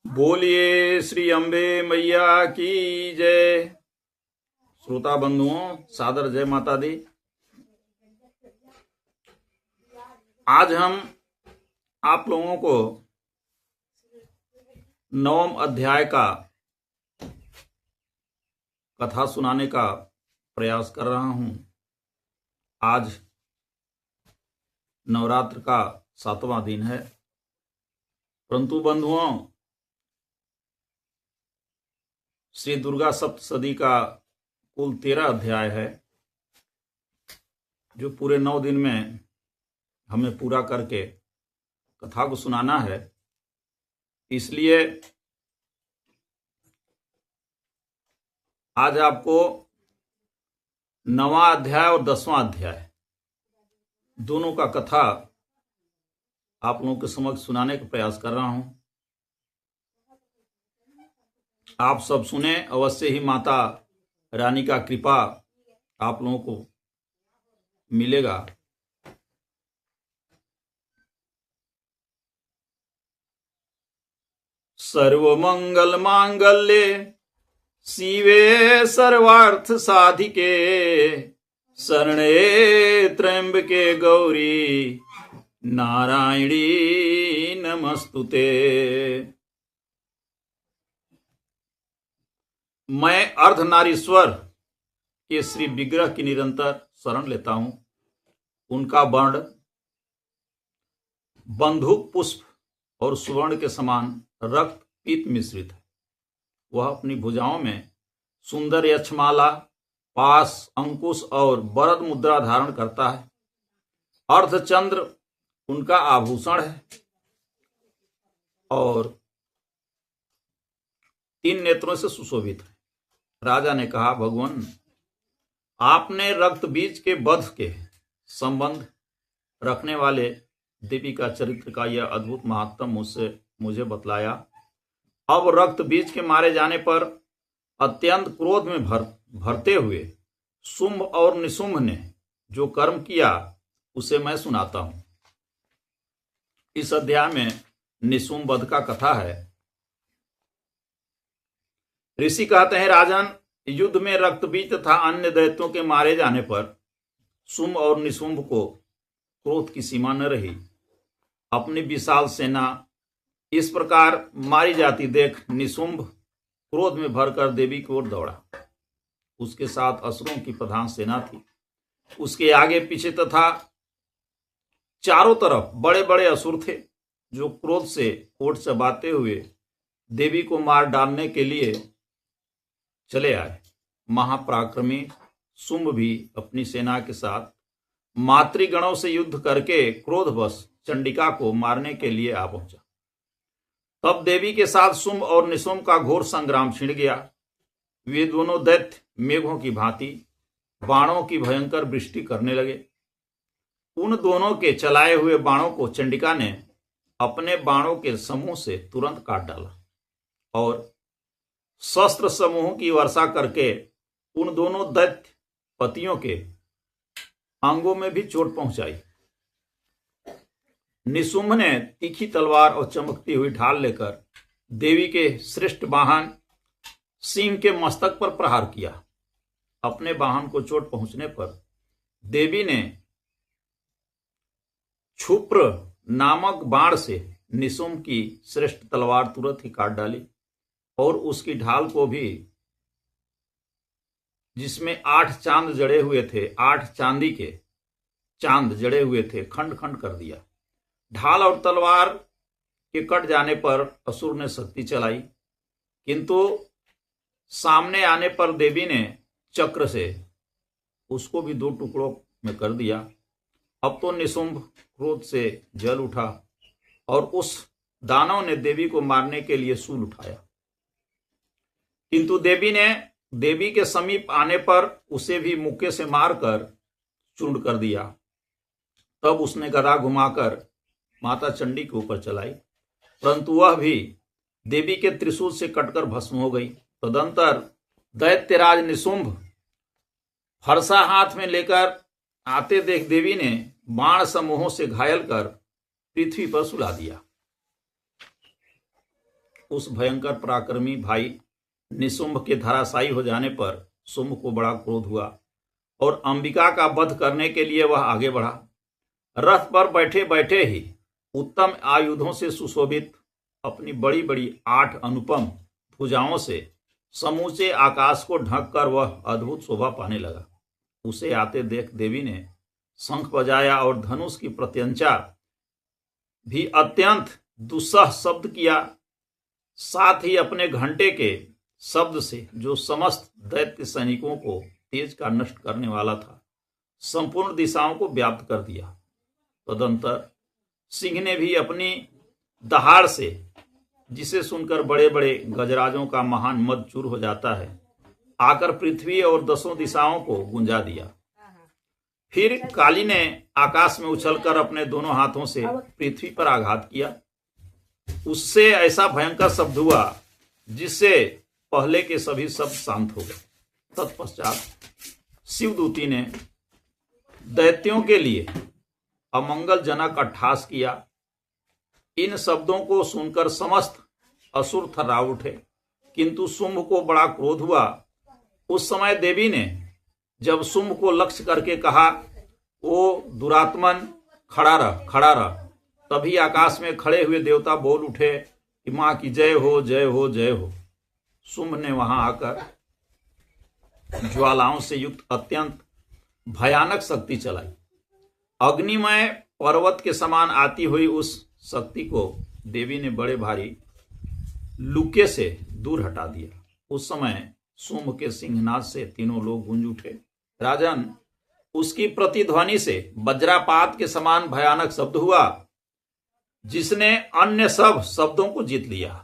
बोलिए श्री अम्बे मैया की जय। श्रोता बंधुओं, सादर जय माता दी। आज हम आप लोगों को 9वें अध्याय का कथा सुनाने का प्रयास कर रहा हूं। आज नवरात्र का 7वां दिन है, परंतु बंधुओं, श्री दुर्गा सप्तशती का कुल 13 अध्याय है, जो पूरे 9 दिन में हमें पूरा करके कथा को सुनाना है। इसलिए आज आपको 9वां अध्याय और 10वां अध्याय दोनों का कथा आप लोगों के समक्ष सुनाने का प्रयास कर रहा हूं। आप सब सुने, अवश्य ही माता रानी का कृपा आप लोगों को मिलेगा। सर्वमंगल मांगल्ये शिवे सर्वार्थ साधिके शरणे त्र्यंबके गौरी नारायणी नमस्तुते। मैं अर्धनारीश्वर के श्री विग्रह की निरंतर शरण लेता हूं। उनका वर्ण बंदूक पुष्प और सुवर्ण के समान रक्त पीत मिश्रित है। वह अपनी भुजाओं में सुंदर यक्षमाला, पास, अंकुश और वरद मुद्रा धारण करता है। अर्धचंद्र उनका आभूषण है और 3 नेत्रों से सुशोभित है। राजा ने कहा, भगवान, आपने रक्त बीज के वध के संबंध रखने वाले देवी का चरित्र का यह अद्भुत महात्म मुझे बतलाया। अब रक्त बीज के मारे जाने पर अत्यंत क्रोध में भरते हुए शुंभ और निशुंभ ने जो कर्म किया उसे मैं सुनाता हूं। इस अध्याय में निशुंभ वध का कथा है। ऋषि कहते हैं, राजन, युद्ध में रक्त बीज तथा अन्य दैत्यों के मारे जाने पर शुंभ और निशुंभ को क्रोध की सीमा न रही। अपनी विशाल सेना इस प्रकार मारी जाती देख निशुंभ क्रोध में भरकर देवी की ओर दौड़ा। उसके साथ असुरों की प्रधान सेना थी। उसके आगे पीछे तथा चारों तरफ बड़े बड़े असुर थे, जो क्रोध से ओट चबाते हुए देवी को मार डालने के लिए चले आए। महापराक्रमी शुंभ भी अपनी सेना के साथ मातृगणों से युद्ध करके क्रोधवश चंडिका को मारने के लिए आ पहुंचा। तब देवी के साथ शुंभ और निशुंभ का घोर संग्राम छिड़ गया। वे दोनों दैत्य मेघों की भांति बाणों की भयंकर वृष्टि करने लगे। उन दोनों के चलाए हुए बाणों को चंडिका ने अपने बाणों के समूह से तुरंत काट डाला और शस्त्र समूह की वर्षा करके उन दोनों दैत्य पतियों के अंगों में भी चोट पहुंचाई। निशुंभ ने तीखी तलवार और चमकती हुई ढाल लेकर देवी के श्रेष्ठ वाहन सिंह के मस्तक पर प्रहार किया। अपने वाहन को चोट पहुंचने पर देवी ने क्षुप्र नामक बाण से निशुंभ की श्रेष्ठ तलवार तुरंत ही काट डाली और उसकी ढाल को भी, जिसमें 8 चांद जड़े हुए थे, 8 चांदी के चांद जड़े हुए थे, खंड खंड कर दिया। ढाल और तलवार के कट जाने पर असुर ने शक्ति चलाई, किंतु सामने आने पर देवी ने चक्र से उसको भी 2 टुकड़ों में कर दिया। अब तो निशुंभ क्रोध से जल उठा और उस दानव ने देवी को मारने के लिए शूल उठाया, किंतु देवी के समीप आने पर उसे भी मुक्के से मारकर चूर्ण कर दिया। तब उसने गदा घुमाकर माता चंडी के ऊपर चलाई, परंतु वह भी देवी के त्रिशूल से कटकर भस्म हो गई। तदंतर दैत्यराज निशुंभ फरसा हाथ में लेकर आते देख देवी ने बाण समूहों से घायल कर पृथ्वी पर सुला दिया। उस भयंकर पराक्रमी भाई निशुंभ के धराशायी हो जाने पर शुंभ को बड़ा क्रोध हुआ और अंबिका का वध करने के लिए वह आगे बढ़ा। रथ पर बैठे बैठे ही उत्तम आयुधों से सुशोभित अपनी बड़ी बड़ी 8 अनुपम भुजाओं से समूचे आकाश को ढककर वह अद्भुत शोभा पाने लगा। उसे आते देख देवी ने शंख बजाया और धनुष की प्रत्यंचा भी अत्यंत दुस्सह शब्द किया। साथ ही अपने घंटे के शब्द से जो समस्त दैत्य सैनिकों को तेज का नष्ट करने वाला था, संपूर्ण दिशाओं को व्याप्त कर दिया। तदंतर सिंह ने भी अपनी दहाड़ से, जिसे सुनकर बड़े बड़े गजराजों का महान मद चूर हो जाता है, आकर पृथ्वी और 10 दिशाओं को गुंजा दिया। फिर काली ने आकाश में उछलकर अपने दोनों हाथों से पृथ्वी पर आघात किया। उससे ऐसा भयंकर शब्द हुआ जिससे पहले के सभी शब्द शांत हो गए। तत्पश्चात शिवदूती ने दैत्यों के लिए अमंगलजनक अट्टहास किया। इन शब्दों को सुनकर समस्त असुर थर्रा उठे, किंतु शुंभ को बड़ा क्रोध हुआ। उस समय देवी ने जब शुंभ को लक्ष्य करके कहा, ओ दुरात्मन, खड़ा रह, खड़ा रह, तभी आकाश में खड़े हुए देवता बोल उठे कि मां की जय हो, जय हो, जय हो। शुंभ ने वहां आकर ज्वालाओं से युक्त अत्यंत भयानक शक्ति चलाई। अग्निमय पर्वत के समान आती हुई उस शक्ति को देवी ने बड़े भारी लुके से दूर हटा दिया। उस समय शुंभ के सिंहनाद से तीनों लोग गूंज उठे। राजन, उसकी प्रतिध्वनि से वज्रापात के समान भयानक शब्द हुआ जिसने अन्य सब शब्दों को जीत लिया।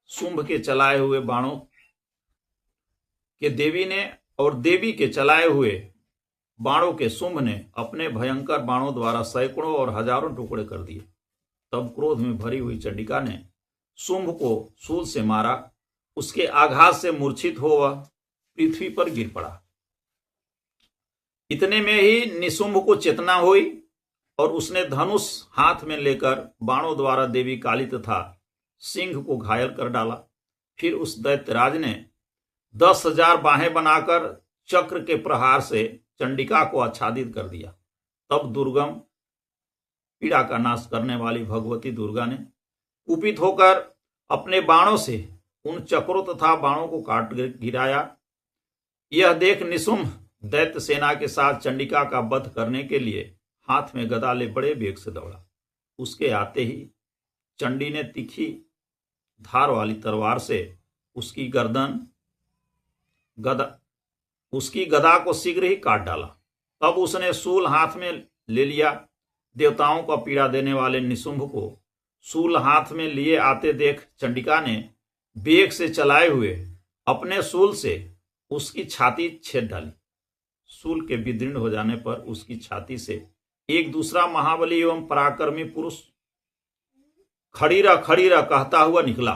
शुंभ के चलाए हुए बाणों के देवी ने और देवी के चलाए हुए बाणों के शुंभ ने अपने भयंकर बाणों द्वारा सैकड़ों और हजारों टुकड़े कर दिए। तब क्रोध में भरी हुई चंडिका ने शुंभ को शूल से मारा। उसके आघात से मूर्छित हो वह पृथ्वी पर गिर पड़ा। इतने में ही निशुंभ को चेतना हुई और उसने धनुष हाथ में लेकर बाणों द्वारा देवी काली तथा सिंह को घायल कर डाला। फिर उस दैत्यराज ने 10,000 बाहें बनाकर चक्र के प्रहार से चंडिका को आच्छादित कर दिया। तब दुर्गम पीड़ा का नाश करने वाली भगवती दुर्गा ने कुपित होकर अपने बाणों से उन चक्रों तथा बाणों को काट गिराया। यह देख निशुंभ दैत्य सेना के साथ चंडिका का वध करने के लिए हाथ में गदा ले बड़े वेग से दौड़ा। उसके आते ही चंडी ने तीखी धार वाली तलवार से उसकी गदा को शीघ्र ही काट डाला। तब उसने शूल हाथ में ले लिया। देवताओं को पीड़ा देने वाले निशुंभ को शूल हाथ में लिए आते देख चंडिका ने वेग से चलाए हुए अपने शूल से उसकी छाती छेद डाली। शूल के विदीर्ण हो जाने पर उसकी छाती से एक दूसरा महाबली एवं पराक्रमी पुरुष खड़ीरा खड़ीरा कहता हुआ निकला।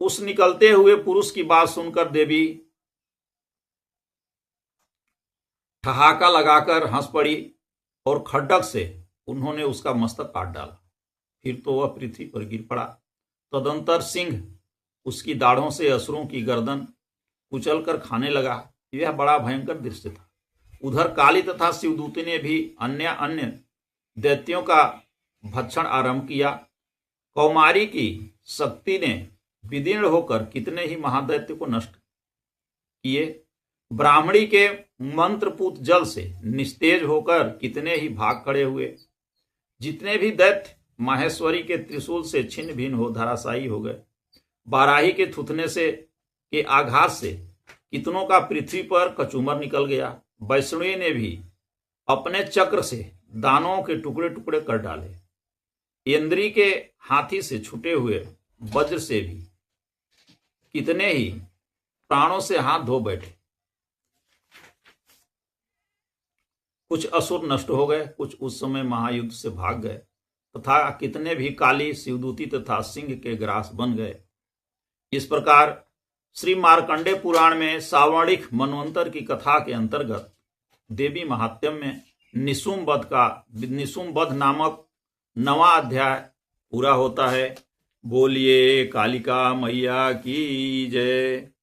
उस निकलते हुए पुरुष की बात सुनकर देवी ठहाका लगाकर हंस पड़ी और खड्डक से उन्होंने उसका मस्तक काट डाला। फिर तो वह पृथ्वी पर गिर पड़ा। तदंतर सिंह उसकी दाढ़ों से असुरों की गर्दन कुचलकर खाने लगा। यह बड़ा भयंकर दृश्य था। उधर काली तथा शिवदूती ने भी अन्य दैत्यों का भक्षण आरंभ किया। कौमारी की शक्ति ने विदीर्ण होकर कितने ही महादैत्य को नष्ट किए। ब्राह्मणी के मंत्रपूत जल से निस्तेज होकर कितने ही भाग खड़े हुए। जितने भी दैत्य माहेश्वरी के त्रिशूल से छिन्न भिन्न हो धराशायी हो गए। बाराही के थूथने से के आघात से कितनों का पृथ्वी पर कचूमर निकल गया। वैष्णवी ने भी अपने चक्र से दानों के टुकड़े टुकड़े कर डाले। इंद्री के हाथी से छूटे हुए वज्र से भी कितने ही प्राणों से हाथ धो बैठे। कुछ असुर नष्ट हो गए, कुछ उस समय महायुद्ध से भाग गए तथा कितने भी काली शिवदूती तथा सिंह के ग्रास बन गए। इस प्रकार श्री मार्कंडे पुराण में सावर्णिक मनवंतर की कथा के अंतर्गत देवी महात्म्य में निशुंभ वध नामक 9वां अध्याय पूरा होता है। बोलिए कालिका मैया की जय।